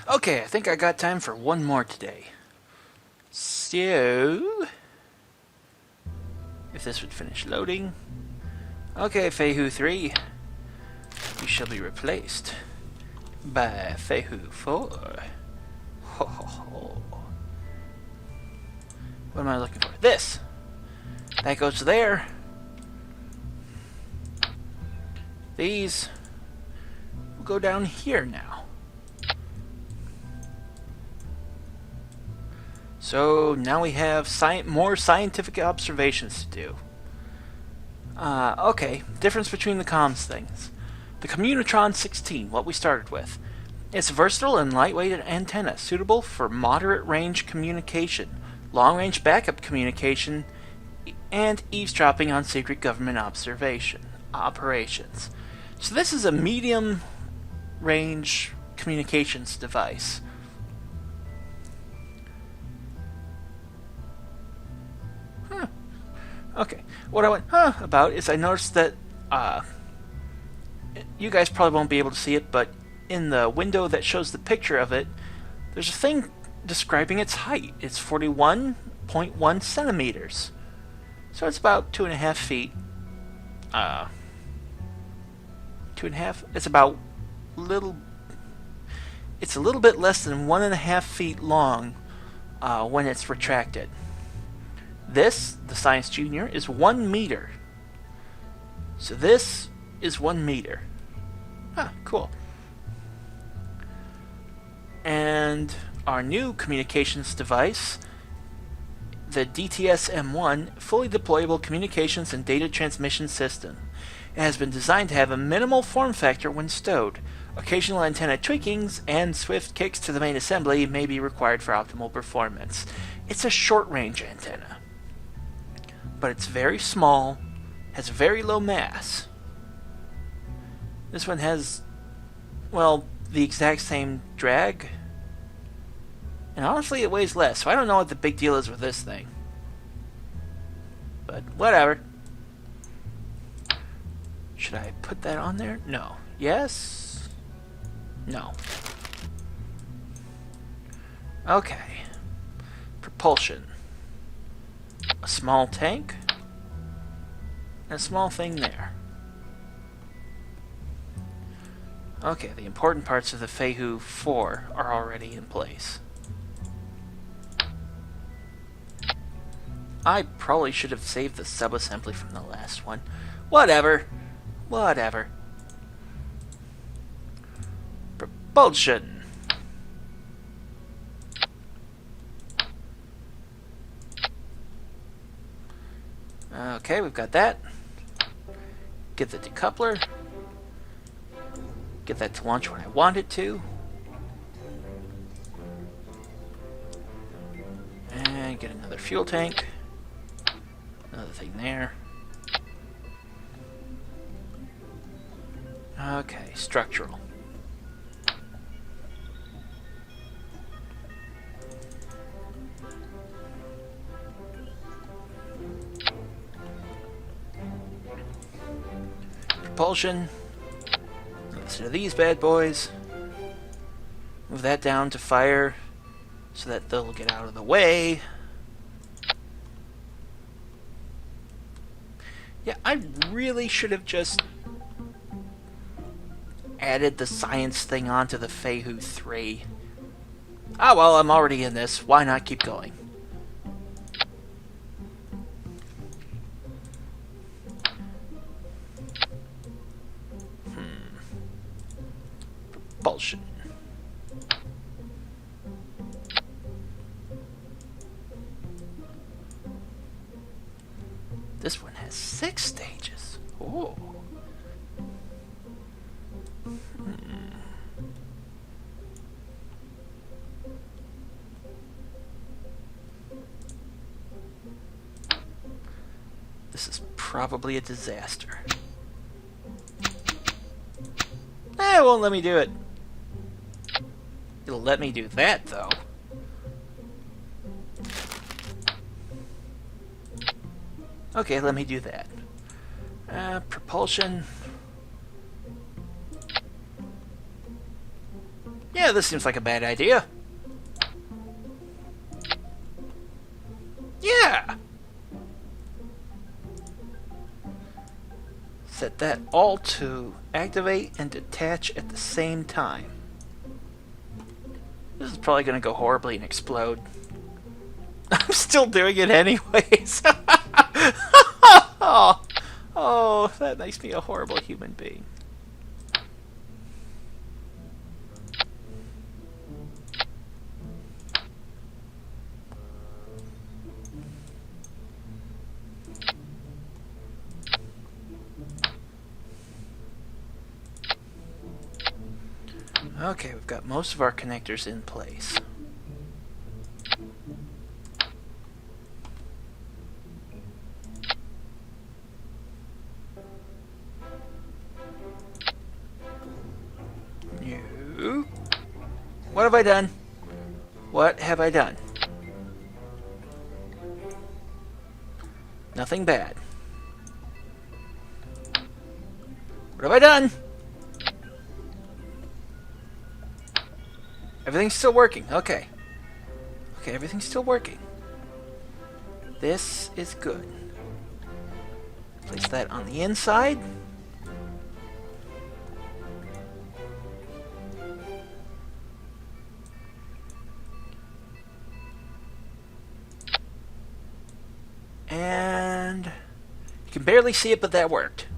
Okay, I think I got time for one more today. So, if this would finish loading. Okay, Fehu 3, you shall be replaced by Fehu 4. Ho ho ho. What am I looking for? This! That goes there. These will go down here now. So now we have more scientific observations to do. Okay, difference between the comms things. The Communitron 16, what we started with. It's a versatile and lightweight antenna, suitable for moderate range communication, long range backup communication, and eavesdropping on secret government operations. So this is a medium range communications device. Okay, what I went about is I noticed that you guys probably won't be able to see it, but in the window that shows the picture of it, there's a thing describing its height. It's 41.1 centimeters. So it's about 2.5 feet. 2.5? It's about it's a little bit less than 1.5 feet long when it's retracted. This, the Science Junior, is 1 meter. So this is 1 meter. Cool. And our new communications device, the DTS-M1, fully deployable communications and data transmission system. It has been designed to have a minimal form factor when stowed. Occasional antenna tweakings and swift kicks to the main assembly may be required for optimal performance. It's a short-range antenna, but it's very small, has very low mass. This one has, well, the exact same drag, and honestly it weighs less, so I don't know what the big deal is with this thing. But whatever. Should I put that on there? No. Yes? No. Okay. Propulsion. A small tank, and a small thing there. Okay, the important parts of the Fehu 4 are already in place. I probably should have saved the subassembly from the last one. Whatever. Whatever. Propulsion. Okay, we've got that. Get the decoupler. Get that to launch when I want it to. And get another fuel tank. Another thing there. Okay, structural. Propulsion. Listen to these bad boys. Move that down to fire so that they'll get out of the way. Yeah, I really should have just added the science thing onto the Fehu 3. Ah, well, I'm already in this. Why not keep going? Propulsion. This one has 6 stages. Oh. This is probably a disaster. It won't let me do it. It'll let me do that, though. Okay, let me do that. Propulsion. Yeah, this seems like a bad idea. Yeah! Set that all to activate and detach at the same time. This is probably going to go horribly and explode. I'm still doing it anyways. Oh, that makes me a horrible human being. Okay, we've got most of our connectors in place. No. What have I done? What have I done? Nothing bad. What have I done? Everything's still working. Okay. Okay, everything's still working. This is good. Place that on the inside. And you can barely see it, but that worked.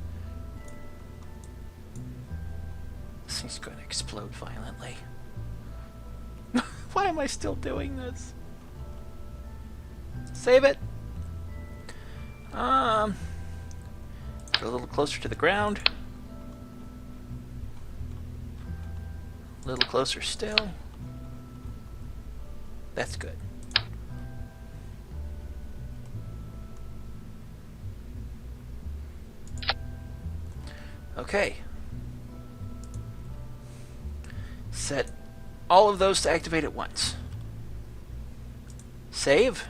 This thing's going to explode violently. Why am I still doing this? Save it. Get a little closer to the ground. A little closer still. That's good. Okay. Set all of those to activate at once. Save.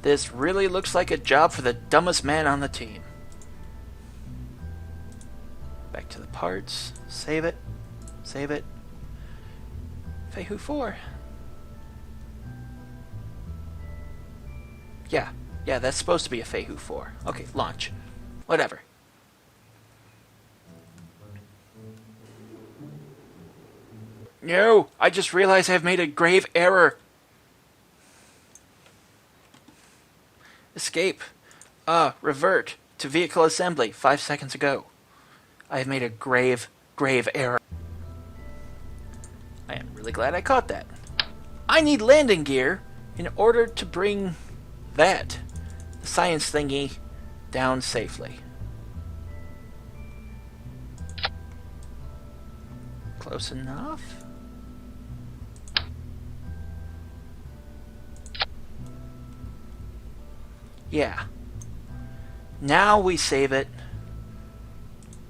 This really looks like a job for the dumbest man on the team. Back to the parts. Save it. Save it. Fehu 4. Yeah, that's supposed to be a Fehu 4. Okay, launch. Whatever. No, I just realized I've made a grave error. Escape. Revert to vehicle assembly 5 seconds ago. I have made a grave error. I am really glad I caught that. I need landing gear in order to bring that, the science thingy, down safely. Close enough. Yeah. Now we save it.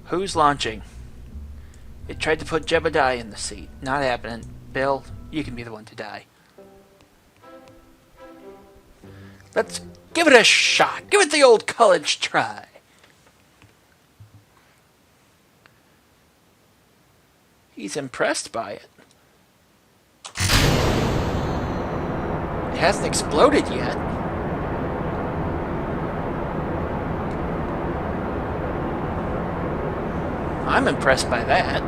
Who's launching? It tried to put Jebediah in the seat. Not happening. Bill, you can be the one to die. Let's give it a shot. Give it the old college try. He's impressed by it. It hasn't exploded yet. I'm impressed by that.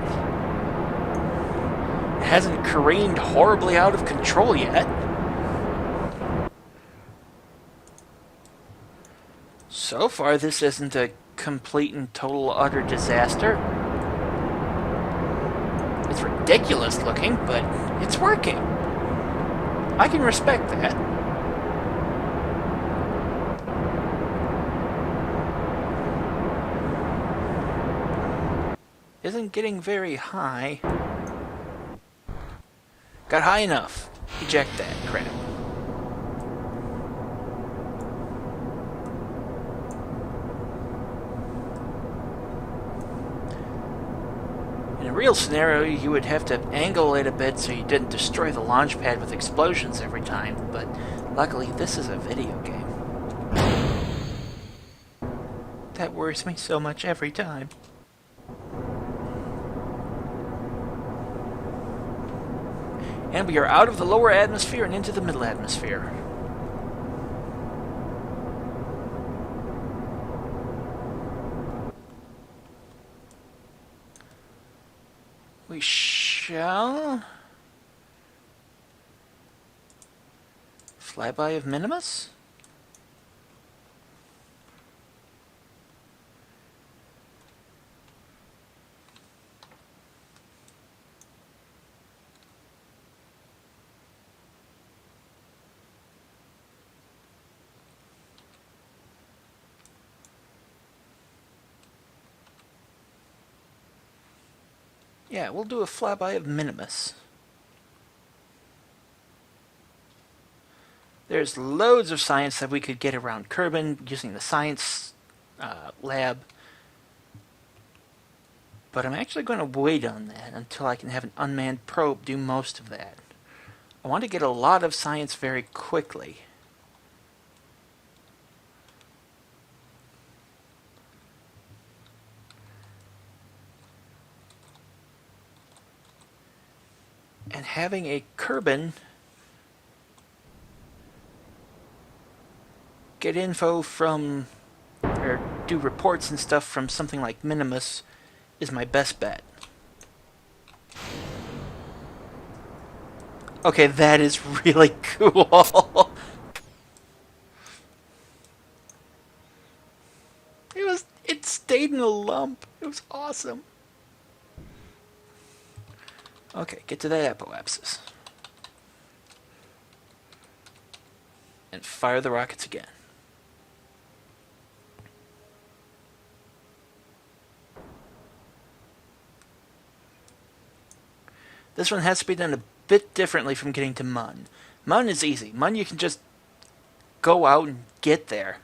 It hasn't careened horribly out of control yet. So far, this isn't a complete and total utter disaster. It's ridiculous looking, but it's working. I can respect that. Isn't getting very high. Got high enough. Eject that crap. In a real scenario, you would have to angle it a bit so you didn't destroy the launch pad with explosions every time, but luckily this is a video game. That worries me so much every time. And we are out of the lower atmosphere and into the middle atmosphere. We shall... Flyby of Minimus? Yeah, we'll do a flyby of Minimus. There's loads of science that we could get around Kerbin using the science lab. But I'm actually going to wait on that until I can have an unmanned probe do most of that. I want to get a lot of science very quickly. And having a Kerbin get info from, or do reports and stuff from something like Minimus is my best bet. Okay, that is really cool. It stayed in a lump. It was awesome. Okay, get to that apoapsis. And fire the rockets again. This one has to be done a bit differently from getting to Mun. Mun is easy. Mun you can just go out and get there.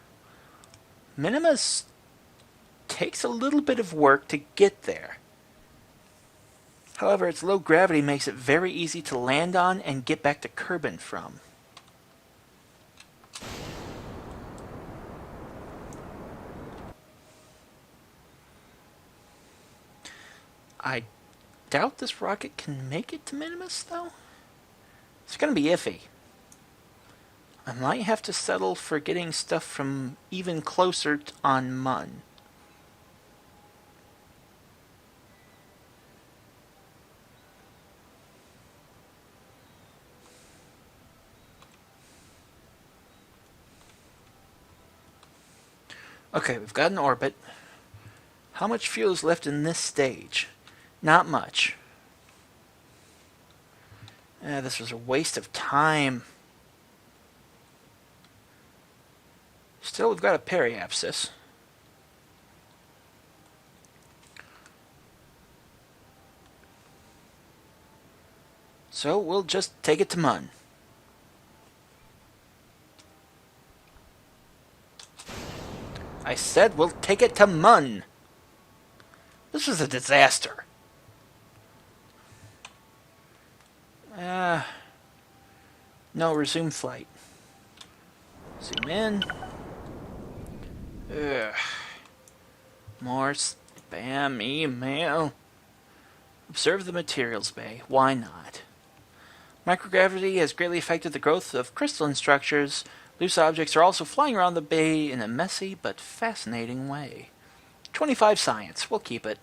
Minimus takes a little bit of work to get there. However, its low gravity makes it very easy to land on and get back to Kerbin from. I doubt this rocket can make it to Minimus, though. It's going to be iffy. I might have to settle for getting stuff from even closer on Mun. Okay, we've got an orbit. How much fuel is left in this stage? Not much. This was a waste of time. Still, we've got a periapsis. So we'll just take it to Mun. I said we'll take it to Mun. This was a disaster. No, resume flight. Zoom in. Ugh. More spam email. Observe the materials bay. Why not? Microgravity has greatly affected the growth of crystalline structures. Loose objects are also flying around the bay in a messy but fascinating way. 25 science. We'll keep it.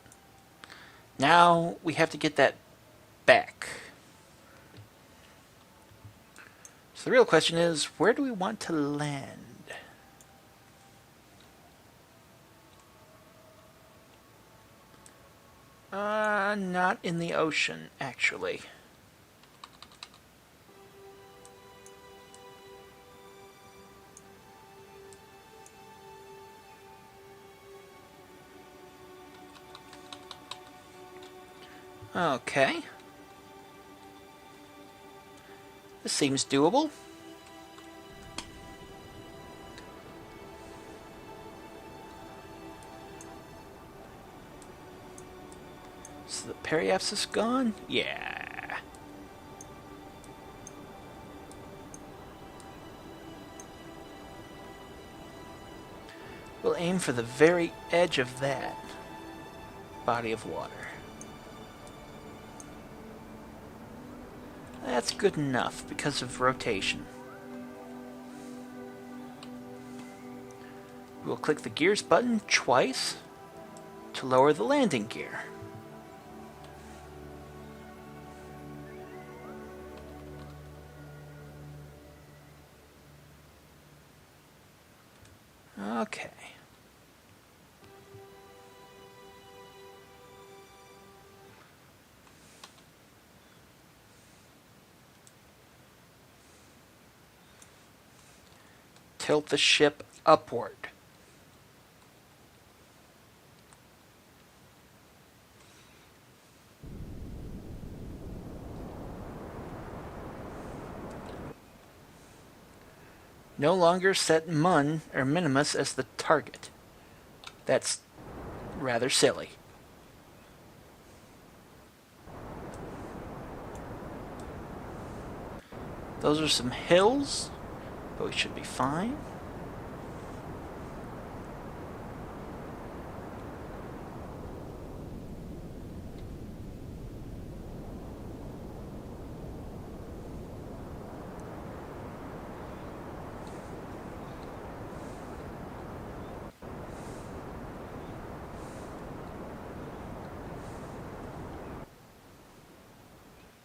Now we have to get that back. So the real question is, where do we want to land? Not in the ocean, actually. Okay. This seems doable. So the periapsis gone? Yeah. We'll aim for the very edge of that body of water. That's good enough because of rotation. We'll click the gears button twice to lower the landing gear. Okay. Tilt the ship upward. No longer set Mun or Minimus as the target. That's rather silly. Those are some hills, but we should be fine.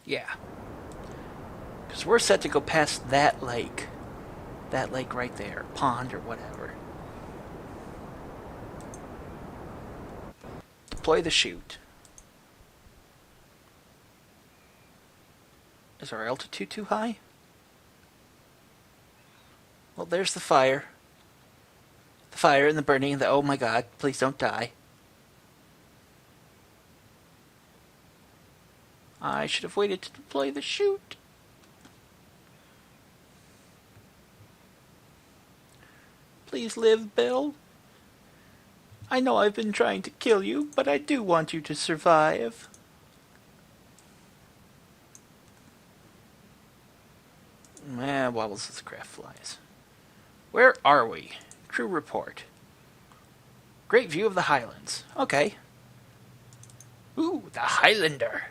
Yeah. Because we're set to go past that lake. That lake right there. Pond or whatever. Deploy the chute. Is our altitude too high? Well, there's the fire. The fire and the burning and the... Oh my god, please don't die. I should have waited to deploy the chute. Please live, Bill. I know I've been trying to kill you, but I do want you to survive. Wobbles as the craft flies. Where are we? Crew report. Great view of the Highlands. Okay. Ooh, the Highlander.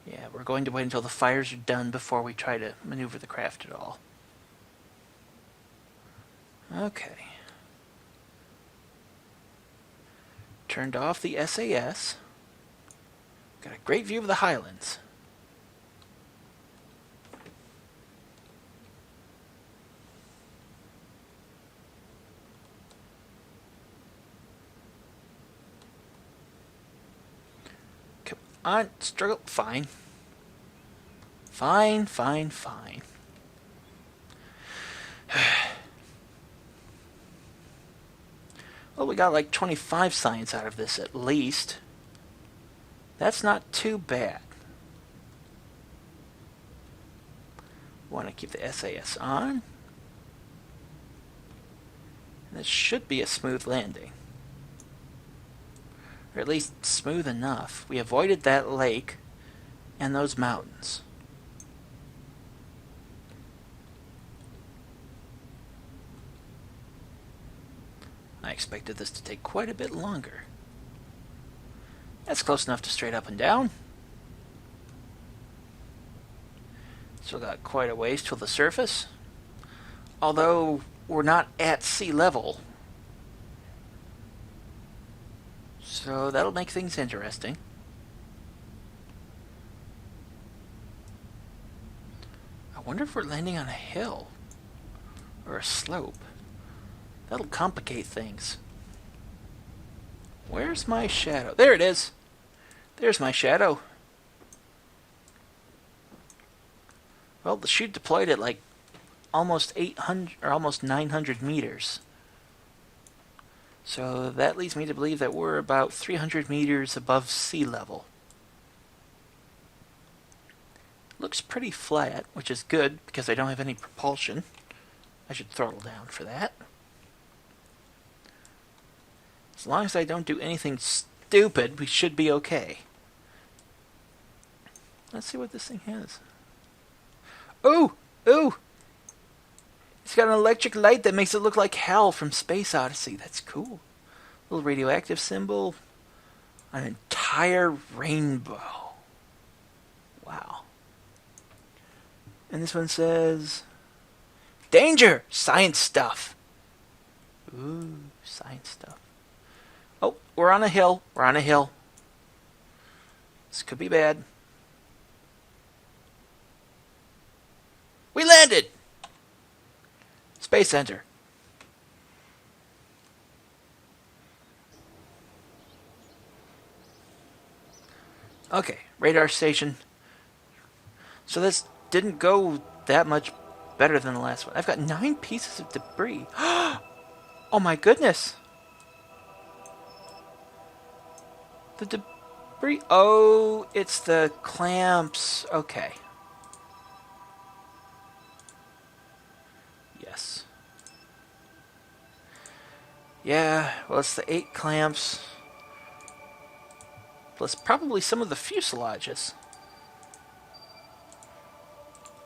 Yeah, we're going to wait until the fires are done before we try to maneuver the craft at all. Okay. Turned off the SAS. Got a great view of the Highlands. Come on, struggle. Fine. Fine. Well, we got like 25 science out of this at least. That's not too bad. Want to keep the SAS on. This should be a smooth landing. Or at least smooth enough. We avoided that lake and those mountains. I expected this to take quite a bit longer. That's close enough to straight up and down. Still got quite a ways till the surface. Although we're not at sea level. So that'll make things interesting. I wonder if we're landing on a hill or a slope. That'll complicate things. Where's my shadow? There it is. There's my shadow. Well, the chute deployed at like almost 800 or almost 900 meters. So that leads me to believe that we're about 300 meters above sea level. Looks pretty flat, which is good because I don't have any propulsion. I should throttle down for that. As long as I don't do anything stupid, we should be okay. Let's see what this thing has. Ooh! Ooh! It's got an electric light that makes it look like Hal from Space Odyssey. That's cool. Little radioactive symbol. An entire rainbow. Wow. And this one says, danger! Science stuff. Ooh, science stuff. Oh, we're on a hill. We're on a hill. This could be bad. We landed! Space Center. Okay, radar station. So this didn't go that much better than the last one. I've got 9 pieces of debris. Oh my goodness. The debris. Oh, it's the clamps. Okay. Yes. Yeah, well, it's the 8 clamps. Plus probably some of the fuselages.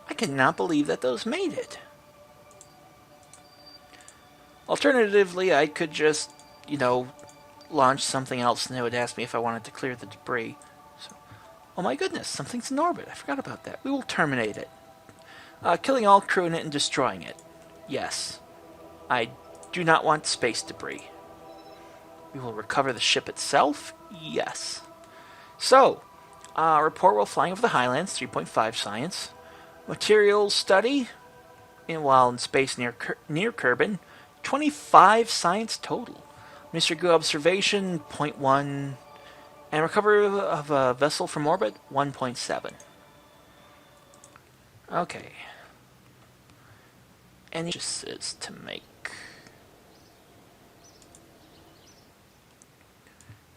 I cannot believe that those made it. Alternatively, I could just, launch something else and it would ask me if I wanted to clear the debris. So, oh my goodness, something's in orbit. I forgot about that. We will terminate it. Killing all crew in it and destroying it. Yes. I do not want space debris. We will recover the ship itself. Yes. So, report while flying over the Highlands, 3.5 science. Materials study, while in space near Kerbin, 25 science total. Mr. Goo observation, 0.1. And recovery of a vessel from orbit, 1.7. Okay. Any purchases to make?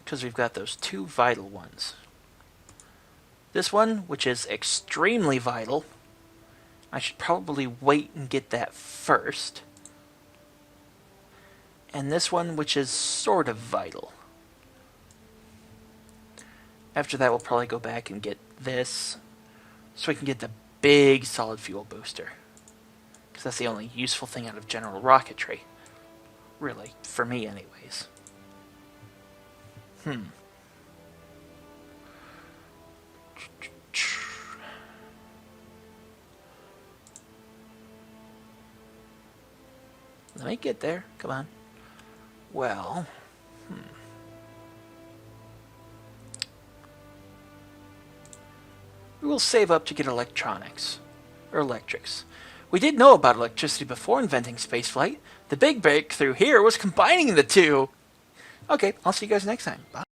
Because we've got those 2 vital ones. This one, which is extremely vital, I should probably wait and get that first. And this one, which is sort of vital. After that, we'll probably go back and get this, so we can get the big solid fuel booster. Because that's the only useful thing out of general rocketry. Really, for me anyways. Let me get there. Come on. Well, we will save up to get electronics. Or electrics. We did know about electricity before inventing spaceflight. The big breakthrough here was combining the two. Okay, I'll see you guys next time. Bye.